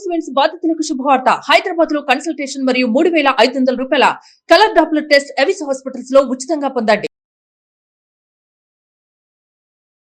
Twins బాధితులకు శుభవార్త. హైదరాబాద్ లో కన్సల్టేషన్ మరియు 3,500 రూపాయల colour Doppler test Avis hospitals లో ఉచితంగా పొందండి.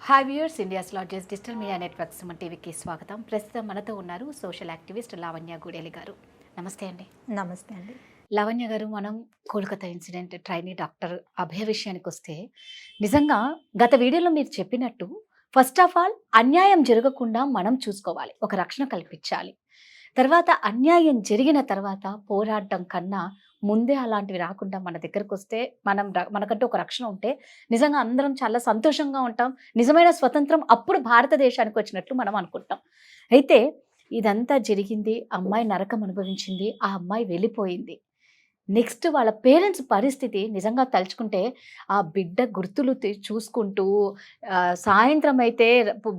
Hi viewers, India's largest digital media network Suman టీవీకి స్వాగతం. ప్రస్తుతం మనతో ఉన్నారు సోషల్ యాక్టివిస్ట్ లావణ్య గూడెలి గారు. నమస్తే అండి. నమస్తే అండి. లావణ్య గారు, మనం కోల్కతా ఇన్సిడెంట్ ట్రైనీ డాక్టర్ అభయ విషయానికి వస్తే, నిజంగా గత వీడియోలో మీరు చెప్పినట్టు ఫస్ట్ ఆఫ్ ఆల్ అన్యాయం జరగకుండా మనం చూసుకోవాలి, ఒక రక్షణ కల్పించాలి. తర్వాత అన్యాయం జరిగిన తర్వాత పోరాడడం కన్నా ముందే అలాంటివి రాకుండా మన దగ్గరకు వస్తే మనకంటూ ఒక రక్షణ ఉంటే నిజంగా అందరం చాలా సంతోషంగా ఉంటాం. నిజమైన స్వతంత్రం అప్పుడు భారతదేశానికి వచ్చినట్లు మనం అనుకుంటాం. అయితే ఇదంతా జరిగింది, అమ్మాయి నరకం అనుభవించింది, ఆ అమ్మాయి వెళ్ళిపోయింది. నెక్స్ట్ వాళ్ళ పేరెంట్స్ పరిస్థితి నిజంగా తలుచుకుంటే, ఆ బిడ్డ గుర్తులు చూసుకుంటూ సాయంత్రం అయితే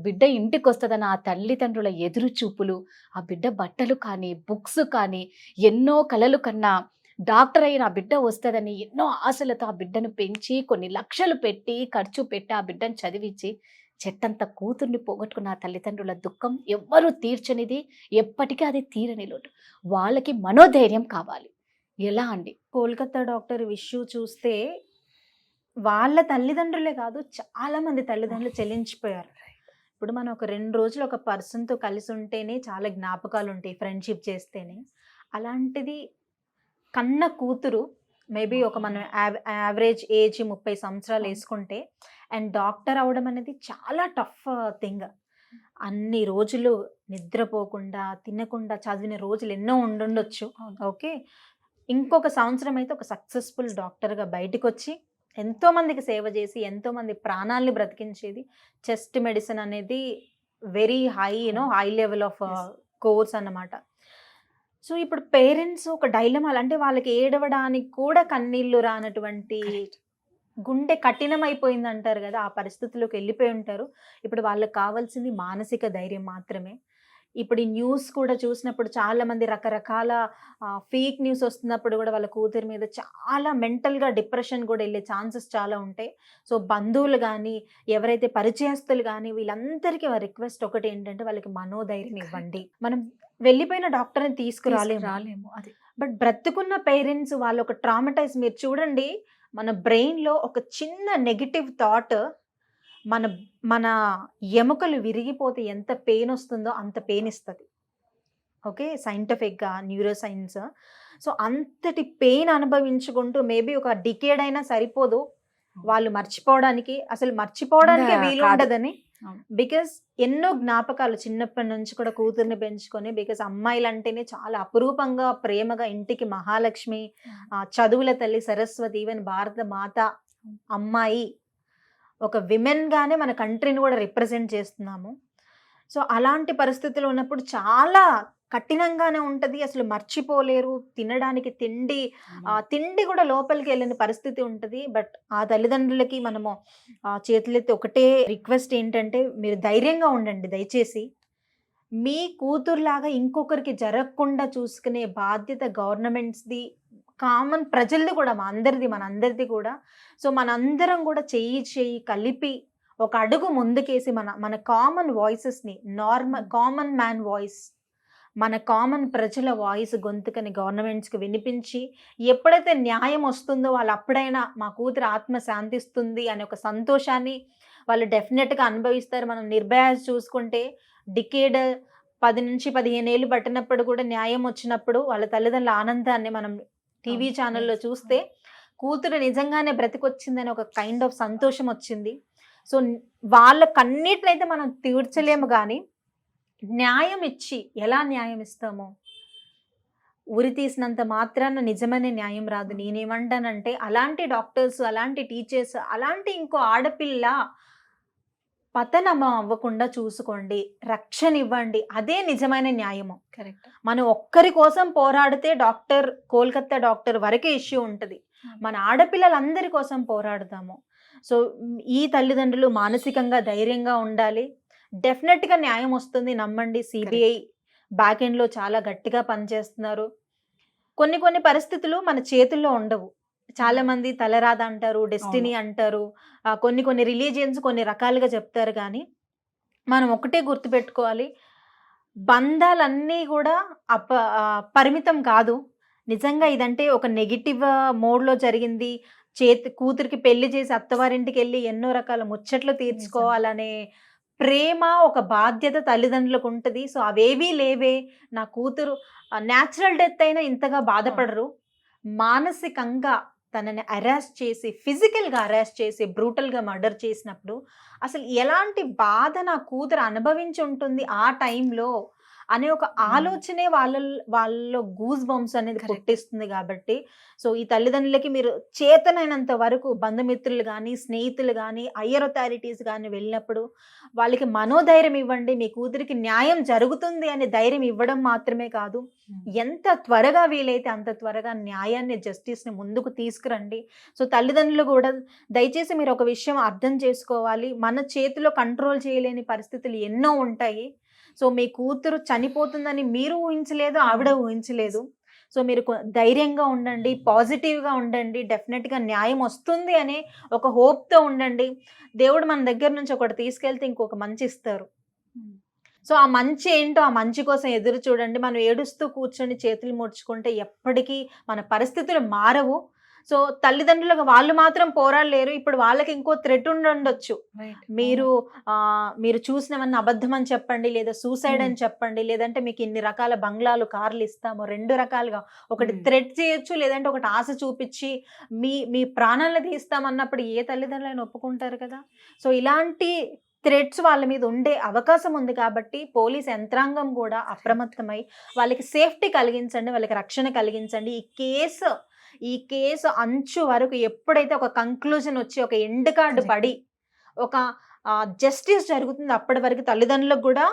బిడ్డ ఇంటికి వస్తుందని ఆ తల్లిదండ్రుల ఎదురు చూపులు, ఆ బిడ్డ బట్టలు కానీ బుక్స్ కానీ, ఎన్నో కలలు కన్నా డాక్టర్ అయిన ఆ బిడ్డ వస్తుందని ఎన్నో ఆశలతో ఆ బిడ్డను పెంచి కొన్ని లక్షలు పెట్టి ఖర్చు పెట్టి ఆ బిడ్డను చదివించి చెట్టంత కూతుర్ని పోగొట్టుకున్న ఆ తల్లిదండ్రుల దుఃఖం ఎవ్వరూ తీర్చనిది, ఎప్పటికీ అది తీరని లోటు. వాళ్ళకి మనోధైర్యం కావాలి. ఎలా అండి? కోల్కతా డాక్టర్ ఇష్యూ చూస్తే వాళ్ళ తల్లిదండ్రులే కాదు, చాలా మంది తల్లిదండ్రులు చెల్లించిపోయారు. ఇప్పుడు మనం ఒక 2 రోజులు ఒక పర్సన్తో కలిసి ఉంటేనే చాలా జ్ఞాపకాలు ఉంటాయి, ఫ్రెండ్షిప్ చేస్తేనే. అలాంటిది కన్న కూతురు, మేబీ ఒక మనం యావరేజ్ ఏజ్ 30 సంవత్సరాలు వేసుకుంటే, అండ్ డాక్టర్ అవడం అనేది చాలా టఫ్ థింగ్. అన్ని రోజులు నిద్రపోకుండా తినకుండా చదివిన రోజులు ఎన్నో ఉండుండొచ్చు. ఓకే, ఇంకొక సంవత్సరం అయితే ఒక సక్సెస్ఫుల్ డాక్టర్గా బయటకు వచ్చి ఎంతోమందికి సేవ చేసి ఎంతోమంది ప్రాణాలని బ్రతికించేది. చెస్ట్ మెడిసిన్ అనేది very high high level of course అన్నమాట. సో ఇప్పుడు పేరెంట్స్ ఒక డైలమా, అంటే వాళ్ళకి ఏడవడానికి కూడా కన్నీళ్ళు రానటువంటి, గుండె కఠినమైపోయింది అంటారు కదా, ఆ పరిస్థితుల్లోకి వెళ్ళిపోయి ఉంటారు. ఇప్పుడు వాళ్ళకి కావాల్సింది మానసిక ధైర్యం మాత్రమే. ఇప్పుడు ఈ న్యూస్ కూడా చూసినప్పుడు చాలా మంది రకరకాల ఫేక్ న్యూస్ వస్తున్నప్పుడు కూడా వాళ్ళ కూతురి మీద చాలా మెంటల్గా డిప్రెషన్ కూడా వెళ్ళే ఛాన్సెస్ చాలా ఉంటాయి. సో బంధువులు కానీ, ఎవరైతే పరిచయస్తులు కానీ, వీళ్ళందరికీ రిక్వెస్ట్ ఒకటి ఏంటంటే, వాళ్ళకి మనోధైర్యం ఇవ్వండి. మనం వెళ్ళిపోయిన డాక్టర్ని తీసుకురాలేము అది, బట్ బ్రతుకున్న పేరెంట్స్ వాళ్ళు ఒక ట్రామటైజ్, మీరు చూడండి, మన బ్రెయిన్లో ఒక చిన్న నెగిటివ్ థాట్ మన ఎముకలు విరిగిపోతే ఎంత పెయిన్ వస్తుందో అంత పెయిన్ ఇస్తుంది. ఓకే, సైంటిఫిక్గా న్యూరో సైన్స్. సో అంతటి పెయిన్ అనుభవించుకుంటూ మేబీ ఒక డికేడ్ అయినా సరిపోదు వాళ్ళు మర్చిపోవడానికి, అసలు మర్చిపోవడానికి వీలు ఉండదని. బికాస్ ఎన్నో జ్ఞాపకాలు చిన్నప్పటి నుంచి కూడా కూతుర్ని పెంచుకొని, బికాస్ అమ్మాయిలు అంటేనే చాలా అపురూపంగా ప్రేమగా, ఇంటికి మహాలక్ష్మి, చదువుల తల్లి సరస్వతి, ఈవెన్ భారత మాత అమ్మాయి, ఒక విమెన్గానే మన కంట్రీని కూడా రిప్రజెంట్ చేస్తున్నాము. సో అలాంటి పరిస్థితులు ఉన్నప్పుడు చాలా కఠినంగానే ఉంటుంది, అసలు మర్చిపోలేరు. తినడానికి తిండి కూడా లోపలికి వెళ్ళిన పరిస్థితి ఉంటుంది. బట్ ఆ తల్లిదండ్రులకి మనము చేతులెత్తి ఒకటే రిక్వెస్ట్ ఏంటంటే, మీరు ధైర్యంగా ఉండండి. దయచేసి మీ కూతురులాగా ఇంకొకరికి జరగకుండా చూసుకునే బాధ్యత గవర్నమెంట్స్ది, కామన్ ప్రజలది కూడా, మనందరిది కూడా. సో మనందరం కూడా చెయ్యి కలిపి ఒక అడుగు ముందుకేసి మన కామన్ వాయిసెస్ని, కామన్ మ్యాన్ వాయిస్, మన కామన్ ప్రజల వాయిస్ గొంతుకని గవర్నమెంట్స్కి వినిపించి, ఎప్పుడైతే న్యాయం వస్తుందో వాళ్ళు అప్పుడైనా మా కూతురు ఆత్మ శాంతిస్తుంది అనే ఒక సంతోషాన్ని వాళ్ళు డెఫినెట్గా అనుభవిస్తారు. మనం నిర్భయ చూసుకుంటే డికేడ్ 10 నుంచి 15 ఏళ్ళు పట్టినప్పుడు కూడా న్యాయం వచ్చినప్పుడు వాళ్ళ తల్లిదండ్రుల ఆనందాన్ని మనం టీవీ ఛానల్లో చూస్తే, కూతురు నిజంగానే బ్రతికొచ్చిందని ఒక కైండ్ ఆఫ్ సంతోషం వచ్చింది. సో వాళ్ళకన్నిటినైతే మనం తీర్చలేము, కానీ న్యాయం ఇచ్చి, ఎలా న్యాయం ఇస్తామో, ఉరి తీసినంత మాత్రాన నిజమైన న్యాయం రాదు. నేనేమంటానంటే, అలాంటి డాక్టర్స్, అలాంటి టీచర్స్, అలాంటి ఇంకో ఆడపిల్ల పతనం అవ్వకుండా చూసుకోండి, రక్షణ ఇవ్వండి, అదే నిజమైన న్యాయము. కరెక్ట్. మనం ఒక్కరి కోసం పోరాడితే కోల్కతా డాక్టర్ వరకే ఇష్యూ ఉంటుంది. మన ఆడపిల్లలందరి కోసం పోరాడతాము. సో ఈ తల్లిదండ్రులు మానసికంగా ధైర్యంగా ఉండాలి. డెఫినెట్గా న్యాయం వస్తుంది, నమ్మండి. సిబిఐ బ్యాక్ ఎండ్లో చాలా గట్టిగా పనిచేస్తున్నారు. కొన్ని పరిస్థితులు మన చేతుల్లో ఉండవు. చాలా మంది తలరాత అంటారు, డెస్టినీ అంటారు, కొన్ని రిలీజియన్స్ కొన్ని రకాలుగా చెప్తారు. కానీ మనం ఒకటే గుర్తుపెట్టుకోవాలి, బంధాలన్నీ కూడా పరిమితం కాదు. నిజంగా ఇదంటే ఒక నెగిటివ్ మోడ్లో జరిగింది. కూతురికి పెళ్లి చేసి అత్తవారింటికి వెళ్ళి ఎన్నో రకాల ముచ్చట్లు తీర్చుకోవాలనే ప్రేమ, ఒక బాధ్యత తల్లిదండ్రులకు ఉంటుంది. సో అవేవీ లేవే. నా కూతురు న్యాచురల్ డెత్ అయినా ఇంతగా బాధపడరు. మానసికంగా తనని అరెస్ట్ చేసి, ఫిజికల్గా అరెస్ట్ చేసి, బ్రూటల్గా మర్డర్ చేసినప్పుడు అసలు ఎలాంటి బాధ నా కూతురు అనుభవించి ఉంటుంది ఆ టైంలో అనే ఒక ఆలోచనే వాళ్ళలో గూస్ బంప్స్ అనేది పుట్టిస్తుంది. కాబట్టి సో ఈ తల్లిదండ్రులకి మీరు చేతనైనంత వరకు బంధుమిత్రులు కానీ, స్నేహితులు కానీ, హయ్యర్ అథారిటీస్ కానీ వెళ్ళినప్పుడు వాళ్ళకి మనోధైర్యం ఇవ్వండి. మీ కూతురికి న్యాయం జరుగుతుంది అనే ధైర్యం ఇవ్వడం మాత్రమే కాదు, ఎంత త్వరగా వీలైతే అంత త్వరగా న్యాయాన్ని, జస్టిస్ని ముందుకు తీసుకురండి. సో తల్లిదండ్రులు కూడా దయచేసి మీరు ఒక విషయం అర్థం చేసుకోవాలి. మన చేతిలో కంట్రోల్ చేయలేని పరిస్థితులు ఎన్నో ఉంటాయి. సో మీ కూతురు చనిపోతుందని మీరు ఊహించలేదు, ఆవిడ ఊహించలేదు. సో మీరు ధైర్యంగా ఉండండి, పాజిటివ్గా ఉండండి. డెఫినెట్గా న్యాయం వస్తుంది అనే ఒక హోప్తో ఉండండి. దేవుడు మన దగ్గర నుంచి ఒకటి తీసుకెళ్తే ఇంకొక మంచి ఇస్తారు. సో ఆ మంచి ఏంటో, ఆ మంచి కోసం ఎదురు చూడండి. మనం ఏడుస్తూ కూర్చొని చేతులు ముడుచుకుంటే ఎప్పటికీ మన పరిస్థితులు మారవు. సో తల్లిదండ్రులకు వాళ్ళు మాత్రం పోరాడలేరు. ఇప్పుడు వాళ్ళకి ఇంకో థ్రెట్ ఉండొచ్చు. మీరు చూసినవన్నీ అబద్ధం అని చెప్పండి, లేదా సూసైడ్ అని చెప్పండి, లేదంటే మీకు ఇన్ని రకాల బంగ్లాలు, కార్లు ఇస్తాము. 2 రకాలుగా, ఒకటి థ్రెట్ చేయొచ్చు, లేదంటే ఒకటి ఆశ చూపించి మీ ప్రాణాలను తీస్తామన్నప్పుడు ఏ తల్లిదండ్రులను ఒప్పుకుంటారు కదా. సో ఇలాంటి థ్రెట్స్ వాళ్ళ మీద ఉండే అవకాశం ఉంది. కాబట్టి పోలీస్ యంత్రాంగం కూడా అప్రమత్తమై వాళ్ళకి సేఫ్టీ కలిగించండి, వాళ్ళకి రక్షణ కలిగించండి. ఈ కేసు అంచు వరకు ఎప్పుడైతే ఒక కంక్లూజన్ వచ్చి, ఒక ఎండ్ కార్డు పడి, ఒక జస్టిస్ జరుగుతుంది, అప్పటి వరకు తల్లిదండ్రులకు కూడా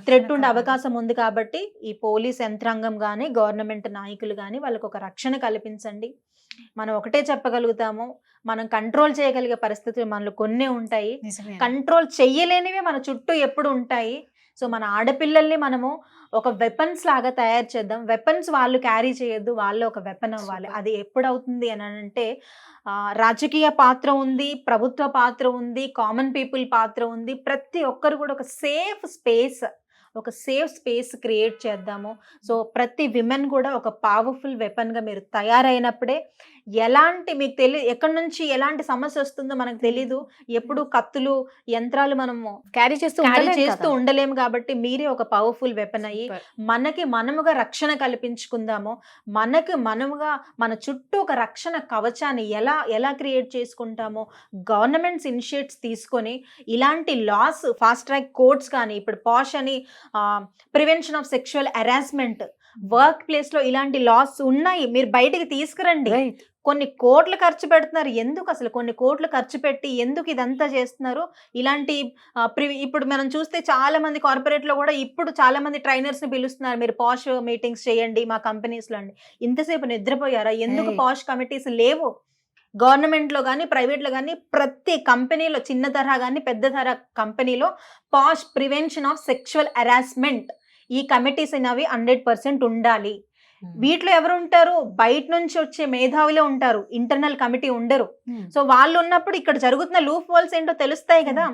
థ్రెట్ ఉండే అవకాశం ఉంది. కాబట్టి ఈ పోలీస్ యంత్రాంగం కానీ, గవర్నమెంట్ నాయకులు కానీ వాళ్ళకు ఒక రక్షణ కల్పించండి. మనం ఒకటే చెప్పగలుగుతాము, మనం కంట్రోల్ చేయగలిగే పరిస్థితులు మనలో కొన్ని ఉంటాయి, కంట్రోల్ చెయ్యలేనివి మన చుట్టూ ఎప్పుడు ఉంటాయి. సో మన ఆడపిల్లల్ని మనము ఒక వెపన్స్ లాగా తయారు చేద్దాం. వెపన్స్ వాళ్ళు క్యారీ చేయొద్దు, వాళ్ళు ఒక వెపన్ అవ్వాలి. అది ఎప్పుడవుతుంది అని అంటే రాజకీయ పాత్ర ఉంది, ప్రభుత్వ పాత్ర ఉంది, కామన్ పీపుల్ పాత్ర ఉంది. ప్రతి ఒక్కరు కూడా ఒక సేఫ్ స్పేస్ క్రియేట్ చేద్దాము. సో ప్రతి విమెన్ కూడా ఒక పవర్ఫుల్ వెపన్గా మీరు తయారైనప్పుడే మీకు ఎక్కడి నుంచి ఎలాంటి సమస్య వస్తుందో మనకు తెలీదు. ఎప్పుడు కత్తులు, యంత్రాలు మనము క్యారీ చేస్తూ ఉండలేము. కాబట్టి మీరే ఒక పవర్ఫుల్ వెపన్ అయ్యి మనముగా రక్షణ కల్పించుకుందాము. మనముగా మన చుట్టూ ఒక రక్షణ కవచాన్ని ఎలా క్రియేట్ చేసుకుంటామో గవర్నమెంట్స్ ఇనిషియేటివ్స్ తీసుకొని ఇలాంటి లాస్, ఫాస్ట్ ట్రాక్ కోర్ట్స్ కానీ, ఇప్పుడు పాష్ అని prevention of sexual harassment, work place లో ఇలాంటి లాస్ ఉన్నాయి. మీరు బయటికి తీసుకురండి. కొన్ని కోట్లు ఖర్చు పెడుతున్నారు. ఎందుకు అసలు కొన్ని కోట్లు ఖర్చు పెట్టి ఎందుకు ఇదంతా చేస్తున్నారు? ఇలాంటి ఇప్పుడు మనం చూస్తే చాలా మంది కార్పొరేట్ లో కూడా ఇప్పుడు చాలా మంది ట్రైనర్స్ ని పిలుస్తున్నారు. మీరు పాష్ మీటింగ్స్ చేయండి మా కంపెనీస్ లో అండి. ఇంతసేపు నిద్రపోయారా? ఎందుకు పాష్ కమిటీస్ లేవు? గవర్నమెంట్ లో కానీ, ప్రైవేట్ లో కానీ, ప్రతి కంపెనీలో, చిన్న తరహా కానీ పెద్ద తరహా కంపెనీలో పాష్ ప్రివెన్షన్ ఆఫ్ సెక్షువల్ హెరాస్మెంట్ ఈ కమిటీస్ అనేవి 100% ఉండాలి. వీటిలో ఎవరు ఉంటారు? బయట నుంచి వచ్చే మేధావులే ఉంటారు, ఇంటర్నల్ కమిటీ ఉండరు. సో వాళ్ళు ఉన్నప్పుడు ఇక్కడ జరుగుతున్న లూప్ హోల్స్ ఏంటో తెలుస్తాయి కదా.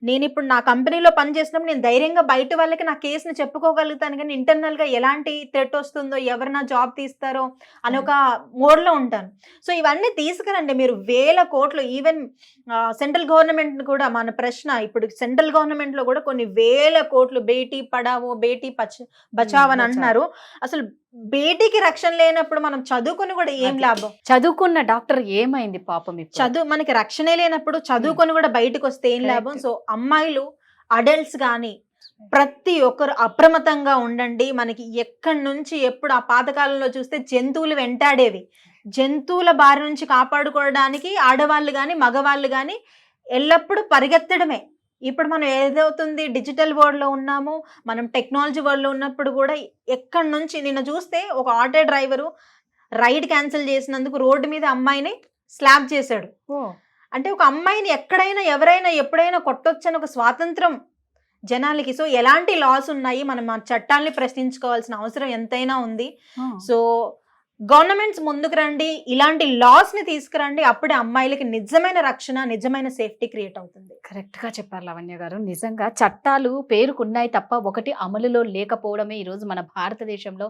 నేను ఇప్పుడు నా కంపెనీలో పనిచేసినప్పుడు నేను ధైర్యంగా బయట వాళ్ళకి నా కేసుని చెప్పుకోగలుగుతాను. కానీ ఇంటర్నల్గా ఎలాంటి థ్రెట్ వస్తుందో, ఎవరు నా జాబ్ తీస్తారో అని ఒక మోడ్లో ఉంటాను. సో ఇవన్నీ తీసుకురండి. మీరు 1000 కోట్లు, ఈవెన్ సెంట్రల్ గవర్నమెంట్ కూడా, మన ప్రశ్న ఇప్పుడు సెంట్రల్ గవర్నమెంట్లో కూడా కొన్ని 1000 కోట్లు బేటీ పడావో, బేటీ బచావో అని అంటున్నారు. అసలు బేటీకి రక్షణ లేనప్పుడు మనం చదువుకొని కూడా ఏం లాభం? చదువుకున్న డాక్టర్ ఏమైంది పాపం? మనకి రక్షణే లేనప్పుడు చదువుకొని కూడా బయటకు వస్తే ఏం లాభం? సో అమ్మాయిలు, అడల్ట్స్ కానీ ప్రతి ఒక్కరు అప్రమత్తంగా ఉండండి. మనకి ఎక్కడి నుంచి ఎప్పుడు ఆ పాతకాలంలో చూస్తే జంతువులు వెంటాడేవి. జంతువుల బారి నుంచి కాపాడుకోవడానికి ఆడవాళ్ళు కానీ, మగవాళ్ళు కానీ ఎల్లప్పుడూ పరిగెత్తడమే. ఇప్పుడు మనం ఏదవుతుంది, డిజిటల్ వరల్డ్లో ఉన్నాము, మనం టెక్నాలజీ వరల్డ్లో ఉన్నప్పుడు కూడా ఎక్కడి నుంచి నిన్న చూస్తే ఒక ఆటో డ్రైవరు రైడ్ క్యాన్సిల్ చేసినందుకు రోడ్డు మీద అమ్మాయిని స్లాబ్ చేశాడు. అంటే ఒక అమ్మాయిని ఎక్కడైనా, ఎవరైనా, ఎప్పుడైనా కొట్టొచ్చని ఒక స్వాతంత్రం జనాలకి. సో ఎలాంటి లాస్ ఉన్నాయి, మనం ఆ చట్టాలని ప్రశ్నించుకోవాల్సిన అవసరం ఎంతైనా ఉంది. సో గవర్నమెంట్స్ ముందుకు రండి, ఇలాంటి లాస్ ని తీసుకురండి, అప్పుడే అమ్మాయిలకి నిజమైన రక్షణ, నిజమైన సేఫ్టీ క్రియేట్ అవుతుంది. కరెక్ట్ గా చెప్పారు లావణ్య గారు. నిజంగా చట్టాలు పేరుకున్నాయి తప్ప ఒకటి అమలులో లేకపోవడమే ఈరోజు మన భారతదేశంలో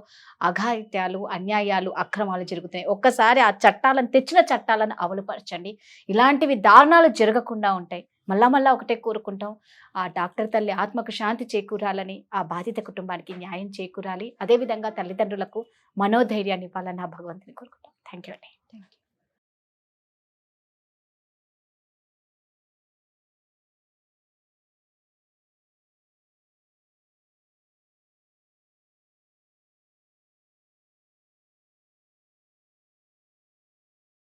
అఘాయిత్యాలు, అన్యాయాలు, అక్రమాలు జరుగుతున్నాయి. ఒక్కసారి ఆ చట్టాలను తెచ్చిన చట్టాలను అమలుపరచండి, ఇలాంటివి దారుణాలు జరగకుండా ఉంటాయి. మళ్ళా ఒకటే కోరుకుంటాం, ఆ డాక్టర్ తల్లి ఆత్మకు శాంతి చేకూరాలని, ఆ బాధిత కుటుంబానికి న్యాయం చేకూరాలి, అదేవిధంగా తల్లిదండ్రులకు మనోధైర్యాన్ని ఇవ్వాలని ఆ భగవంతుని కోరుకుంటాం. థ్యాంక్ యూ అండి.